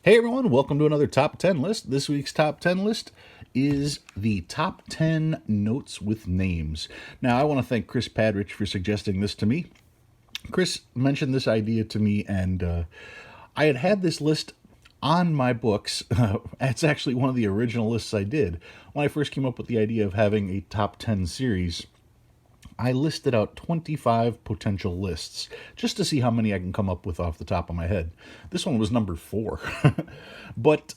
Hey everyone, welcome to another top 10 list. This week's top 10 list is the top 10 notes with names. Now, I want to thank Chris Padrich for suggesting this to me. Chris mentioned this idea to me, and I had this list on my books. It's actually one of the original lists I did. When I first came up with the idea of having a top 10 series, I listed out 25 potential lists just to see how many I can come up with off the top of my head. This one was number 4. But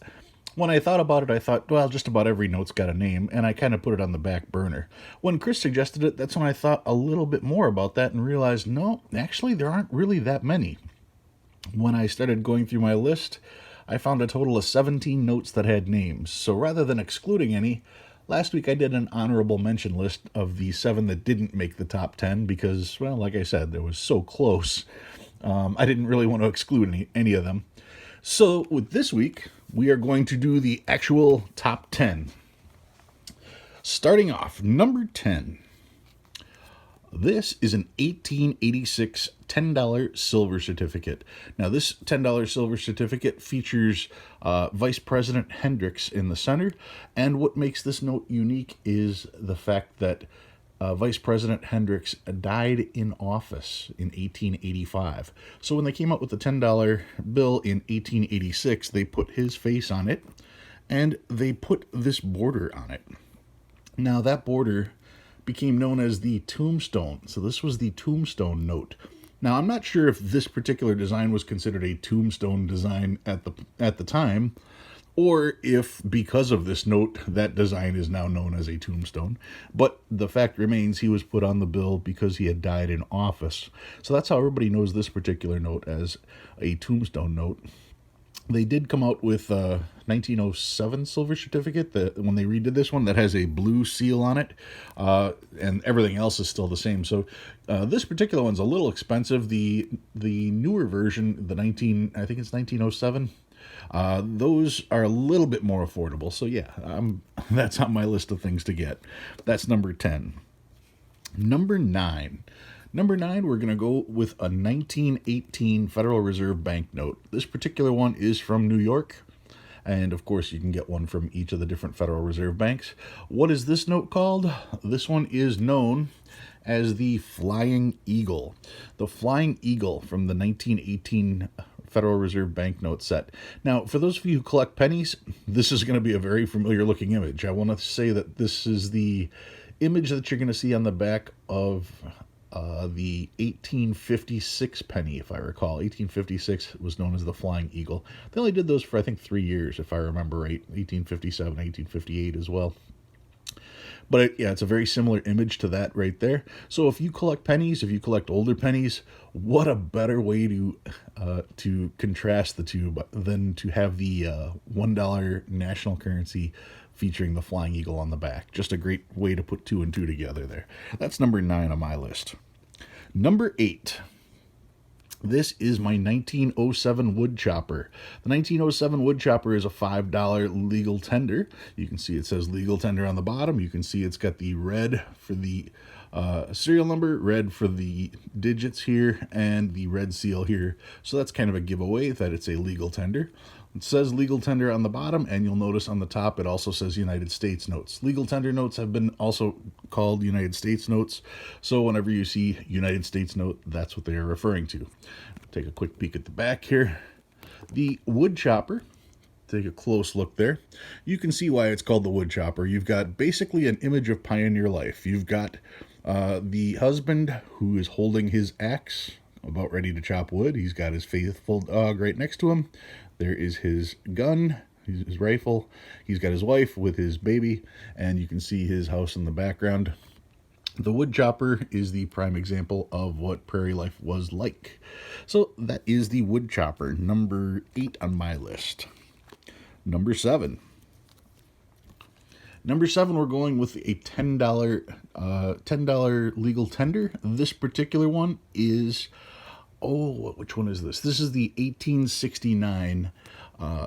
when I thought about it, I thought, well, just about every note's got a name, and I kind of put it on the back burner. When Chris suggested it, that's when I thought a little bit more about that and realized, no, actually, there aren't really that many. When I started going through my list, I found a total of 17 notes that had names. So rather than excluding any, last week I did an honorable mention list of the 7 that didn't make the top 10 because, well, like I said, they was so close. I didn't really want to exclude any of them. So with this week, we are going to do the actual top 10. Starting off, number 10. This is an 1886 $10 silver certificate. Now, this $10 silver certificate features Vice President Hendricks in the center, and what makes this note unique is the fact that Vice President Hendricks died in office in 1885. So when they came up with the $10 bill in 1886, they put his face on it, and they put this border on it. Now, that border became known as the Tombstone. So this was the Tombstone Note. Now, I'm not sure if this particular design was considered a tombstone design at the time, or if because of this note, that design is now known as a tombstone. But the fact remains he was put on the bill because he had died in office. So that's how everybody knows this particular note as a tombstone note. They did come out with a 1907 silver certificate that when they redid this one that has a blue seal on it, and everything else is still the same. So this particular one's a little expensive. The newer version, I think it's 1907. Those are a little bit more affordable. So yeah, that's on my list of things to get. That's number 10. Number 9. Number 9, we're going to go with a 1918 Federal Reserve banknote. This particular one is from New York, and of course you can get one from each of the different Federal Reserve banks. What is this note called? This one is known as the Flying Eagle. The Flying Eagle from the 1918 Federal Reserve banknote set. Now, for those of you who collect pennies, this is going to be a very familiar looking image. I want to say that this is the image that you're going to see on the back of the 1856 penny, if I recall. 1856 was known as the Flying Eagle. They only did those for, I think, 3 years, if I remember right. 1857, 1858 as well. But yeah, it's a very similar image to that right there. So if you collect pennies, if you collect older pennies, what a better way to contrast the two than to have the $1 national currency featuring the Flying Eagle on the back. Just a great way to put 2 and 2 together there. That's number 9 on my list. Number 8. This is my 1907 wood chopper. The 1907 wood chopper is a $5 legal tender. You can see it says legal tender on the bottom. You can see it's got the red for the serial number, red for the digits here, and the red seal here. So that's kind of a giveaway that it's a legal tender. It says legal tender on the bottom, and you'll notice on the top it also says United States notes. Legal tender notes have been also called United States notes, so whenever you see United States note, that's what they are referring to. Take a quick peek at the back here. The wood chopper, take a close look there. You can see why it's called the wood chopper. You've got basically an image of pioneer life. You've got the husband who is holding his axe, about ready to chop wood. He's got his faithful dog right next to him. There is his gun, his rifle. He's got his wife with his baby, and you can see his house in the background. The wood chopper is the prime example of what prairie life was like. So that is the wood chopper, number 8 on my list. Number 7. Number 7, we're going with a $10 legal tender. This particular one is, which one is this? This is the 1869.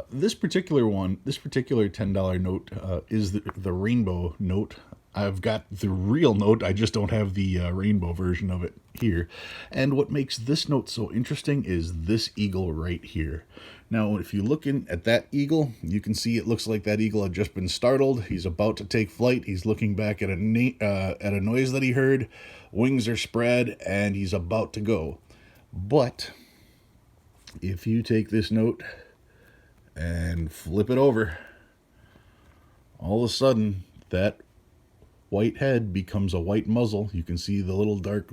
This particular $10 note is the rainbow note. I've got the real note, I just don't have the rainbow version of it here. And what makes this note so interesting is this eagle right here. Now, if you look in at that eagle, you can see it looks like that eagle had just been startled. He's about to take flight. He's looking back at a noise that he heard. Wings are spread, and he's about to go. But if you take this note and flip it over, all of a sudden, that white head becomes a white muzzle. You can see the little dark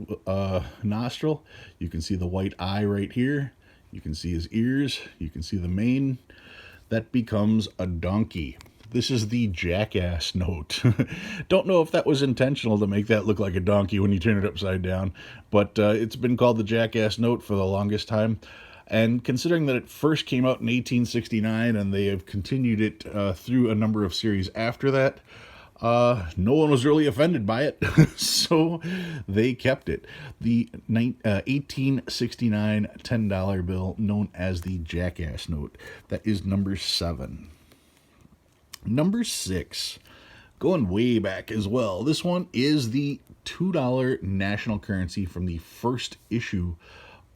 nostril. You can see the white eye right here. You can see his ears. You can see the mane. That becomes a donkey. This is the Jackass note. Don't know if that was intentional to make that look like a donkey when you turn it upside down, but it's been called the Jackass note for the longest time. And considering that it first came out in 1869 and they have continued it through a number of series after that, no one was really offended by it, so they kept it. The 1869 $10 bill, known as the Jackass note. That is number 7. Number 6, going way back as well. This one is the $2 national currency from the first issue,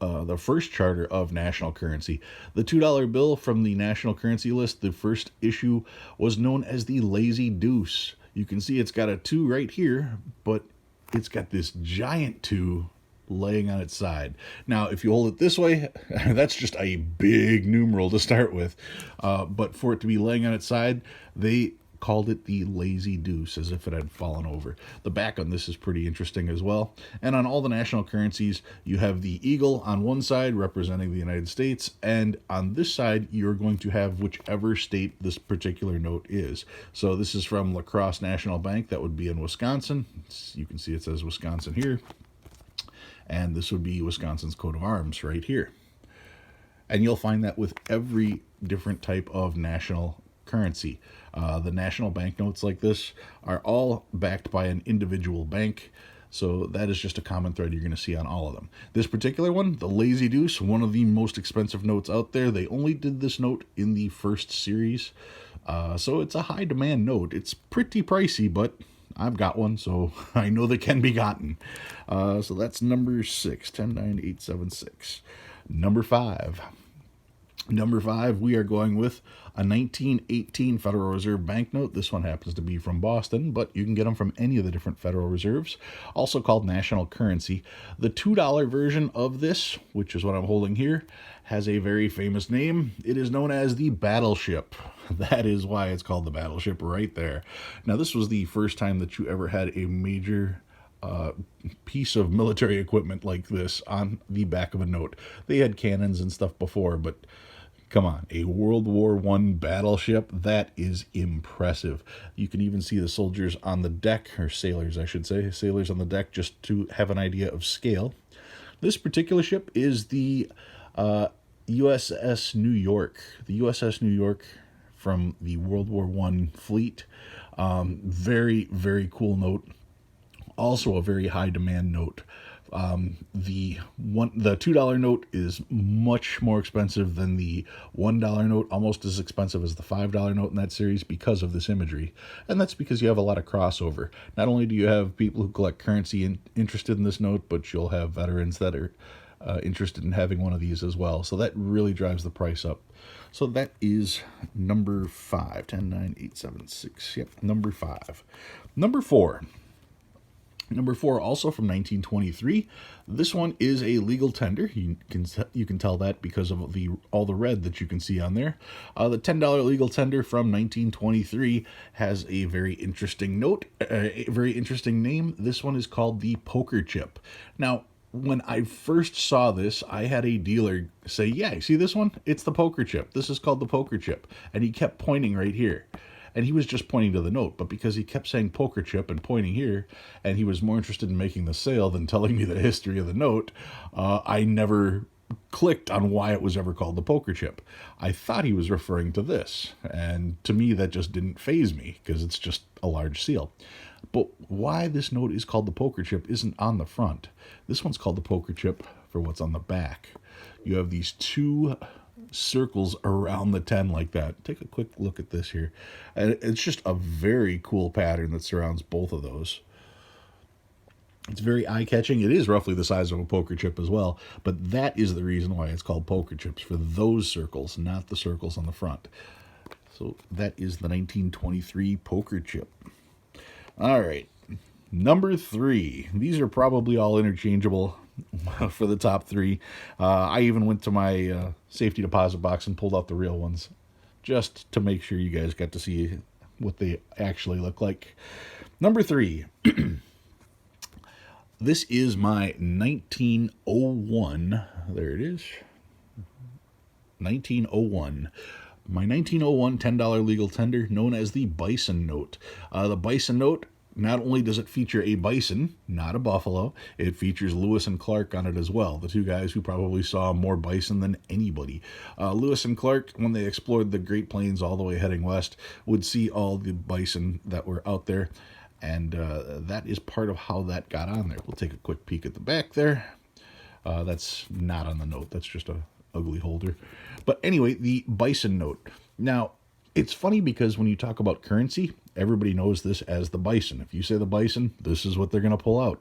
the first charter of national currency. The $2 bill from the national currency list, the first issue, was known as the Lazy Deuce. You can see it's got a 2 right here, but it's got this giant 2 laying on its side. Now, if you hold it this way, that's just a big numeral to start with. But for it to be laying on its side, they called it the Lazy Deuce, as if it had fallen over. The back on this is pretty interesting as well. And on all the national currencies, you have the eagle on one side representing the United States, and on this side, you're going to have whichever state this particular note is. So this is from La Crosse National Bank. That would be in Wisconsin. You can see it says Wisconsin here. And this would be Wisconsin's coat of arms right here. And you'll find that with every different type of national currency. The national banknotes like this are all backed by an individual bank, so that is just a common thread you're going to see on all of them. This particular one, the Lazy Deuce, one of the most expensive notes out there. They only did this note in the first series, so it's a high demand note. It's pretty pricey, but I've got one, so I know they can be gotten. So that's number 6, 109876. Number 5. Number 5, we are going with a 1918 Federal Reserve banknote. This one happens to be from Boston, but you can get them from any of the different Federal Reserves, also called national currency. The $2 version of this, which is what I'm holding here, has a very famous name. It is known as the Battleship. That is why it's called the Battleship right there. Now, this was the first time that you ever had a major piece of military equipment like this on the back of a note. They had cannons and stuff before, but come on, a World War I battleship, that is impressive. You can even see the soldiers on the deck, or sailors, I should say, sailors on the deck, just to have an idea of scale. This particular ship is the USS New York. The USS New York from the World War I fleet. Very, very cool note. Also a very high demand note. The $2 note is much more expensive than the $1 note, almost as expensive as the $5 note in that series because of this imagery. And that's because you have a lot of crossover. Not only do you have people who collect currency interested in this note, but you'll have veterans that are interested in having one of these as well. So that really drives the price up. So that is number 5, 109876. Yep, number 5. Number 4. Number 4, also from 1923. This one is a legal tender. You can tell that because of all the red that you can see on there. The $10 legal tender from 1923 has a very interesting note, a very interesting name. This one is called the Poker Chip. Now, when I first saw this, I had a dealer say, yeah, you see this one? It's the Poker Chip. This is called the Poker Chip. And he kept pointing right here. And he was just pointing to the note, but because he kept saying poker chip and pointing here, and he was more interested in making the sale than telling me the history of the note, I never clicked on why it was ever called the poker chip. I thought he was referring to this, and to me that just didn't faze me, because it's just a large seal. But why this note is called the poker chip isn't on the front. This one's called the poker chip for what's on the back. You have these two circles around the 10 like that. Take a quick look at this here. And it's just a very cool pattern that surrounds both of those. It's very eye-catching. It is roughly the size of a poker chip as well, but that is the reason why it's called poker chips, for those circles, not the circles on the front. So that is the 1923 poker chip. All right, number 3. These are probably all interchangeable for the top 3. I even went to my safety deposit box and pulled out the real ones just to make sure you guys got to see what they actually look like. Number 3. This is my 1901. There it is. 1901. My 1901 $10 legal tender, known as the Bison Note. The Bison Note, not only does it feature a bison, not a buffalo, it features Lewis and Clark on it as well, the two guys who probably saw more bison than anybody. Lewis and Clark, when they explored the Great Plains all the way heading west, would see all the bison that were out there, and that is part of how that got on there. We'll take a quick peek at the back there. That's not on the note, that's just a ugly holder. But anyway, the Bison Note. Now, it's funny because when you talk about currency, everybody knows this as the bison. If you say the bison, this is what they're going to pull out.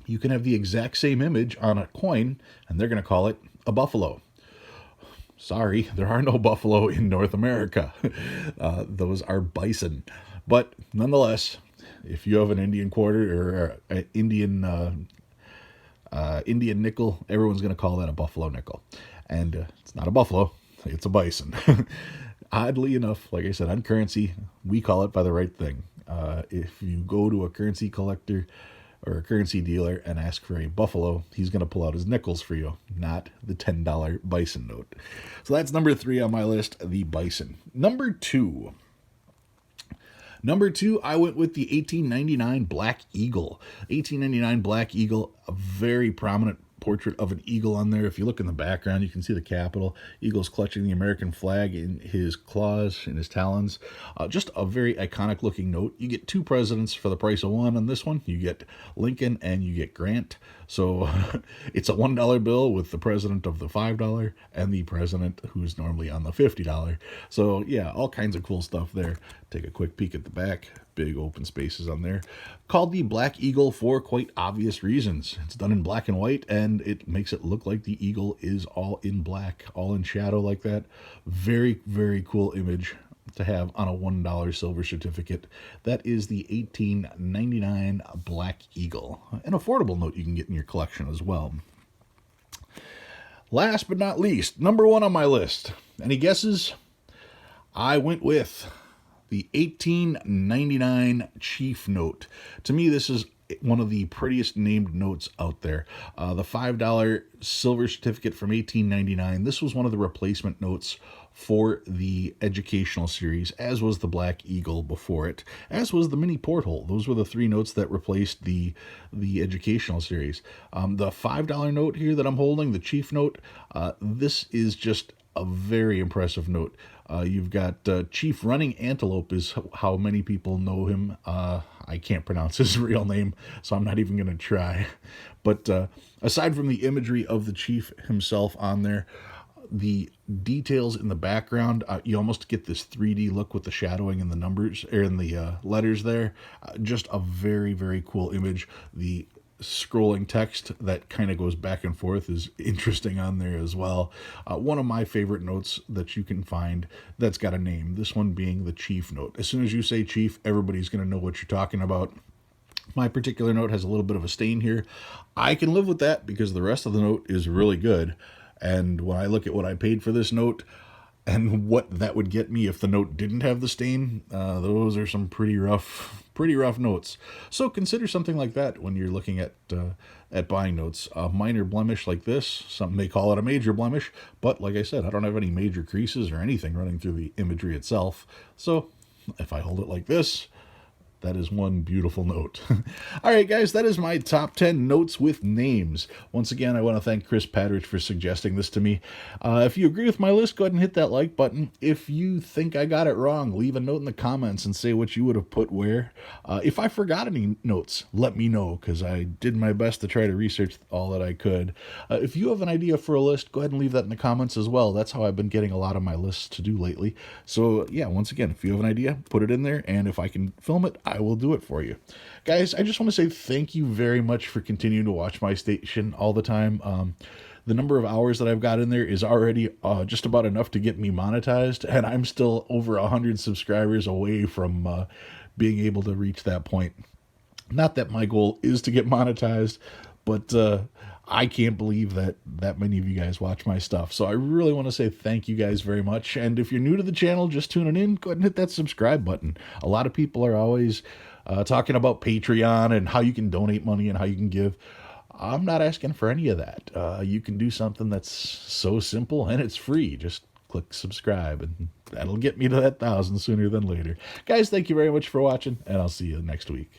You can have the exact same image on a coin, and they're going to call it a buffalo. Sorry, there are no buffalo in North America. Those are bison. But nonetheless, if you have an Indian quarter or an Indian nickel, everyone's going to call that a buffalo nickel. And it's not a buffalo, it's a bison. Oddly enough, like I said, on currency, we call it by the right thing. If you go to a currency collector or a currency dealer and ask for a buffalo, he's going to pull out his nickels for you, not the $10 Bison Note. So that's number 3 on my list, the Bison. Number 2, I went with the 1899 Black Eagle. 1899 Black Eagle, a very prominent portrait of an eagle on there. If you look in the background, you can see the Capitol. Eagle's clutching the American flag in his claws, in his talons. Just a very iconic looking note. You get 2 presidents for the price of 1 on this one. You get Lincoln and you get Grant. So it's a $1 bill with the president of the $5 and the president who's normally on the $50. So yeah, all kinds of cool stuff there. Take a quick peek at the back. Big open spaces on there. Called the Black Eagle for quite obvious reasons. It's done in black and white, and it makes it look like the eagle is all in black, all in shadow like that. Very, very cool image to have on a $1 silver certificate. That is the 1899 Black Eagle. An affordable note you can get in your collection as well. Last but not least, number 1 on my list. Any guesses? I went with the 1899 Chief Note. To me, this is one of the prettiest named notes out there. The $5 silver certificate from 1899. This was one of the replacement notes for the educational series, as was the Black Eagle before it, as was the mini porthole. Those were the 3 notes that replaced the educational series. The $5 note here that I'm holding, the Chief Note, this is just a very impressive note. You've got Chief Running Antelope is how many people know him. I can't pronounce his real name, so I'm not even going to try. But aside from the imagery of the chief himself on there, the details in the background, you almost get this 3D look with the shadowing and the numbers, or in the letters there. Just a very, very cool image. The scrolling text that kind of goes back and forth is interesting on there as well. One of my favorite notes that you can find that's got a name, this one being the Chief Note. As soon as you say Chief, everybody's going to know what you're talking about. My particular note has a little bit of a stain here. I can live with that because the rest of the note is really good. And when I look at what I paid for this note and what that would get me if the note didn't have the stain, those are some pretty rough notes. So consider something like that when you're looking at buying notes. A minor blemish like this, some may call it a major blemish, but like I said, I don't have any major creases or anything running through the imagery itself. So if I hold it like this, That is one beautiful note. All right, guys, that is my top 10 notes with names. Once again, I want to thank Chris Padrich for suggesting this to me. If you agree with my list, go ahead and hit that like button. If you think I got it wrong, leave a note in the comments and say what you would have put where. If I forgot any notes, let me know, because I did my best to try to research all that I could. If you have an idea for a list, go ahead and leave that in the comments as well. That's how I've been getting a lot of my lists to do lately. So, yeah, once again, if you have an idea, put it in there, and if I can film it, I will do it for you. Guys, I just want to say thank you very much for continuing to watch my station all the time. The number of hours that I've got in there is already just about enough to get me monetized, and I'm still over 100 subscribers away from being able to reach that point. Not that my goal is to get monetized, but I can't believe that many of you guys watch my stuff. So I really want to say thank you guys very much. And if you're new to the channel, just tuning in, go ahead and hit that subscribe button. A lot of people are always talking about Patreon and how you can donate money and how you can give. I'm not asking for any of that. You can do something that's so simple and it's free. Just click subscribe and that'll get me to that 1,000 sooner than later. Guys, thank you very much for watching, and I'll see you next week.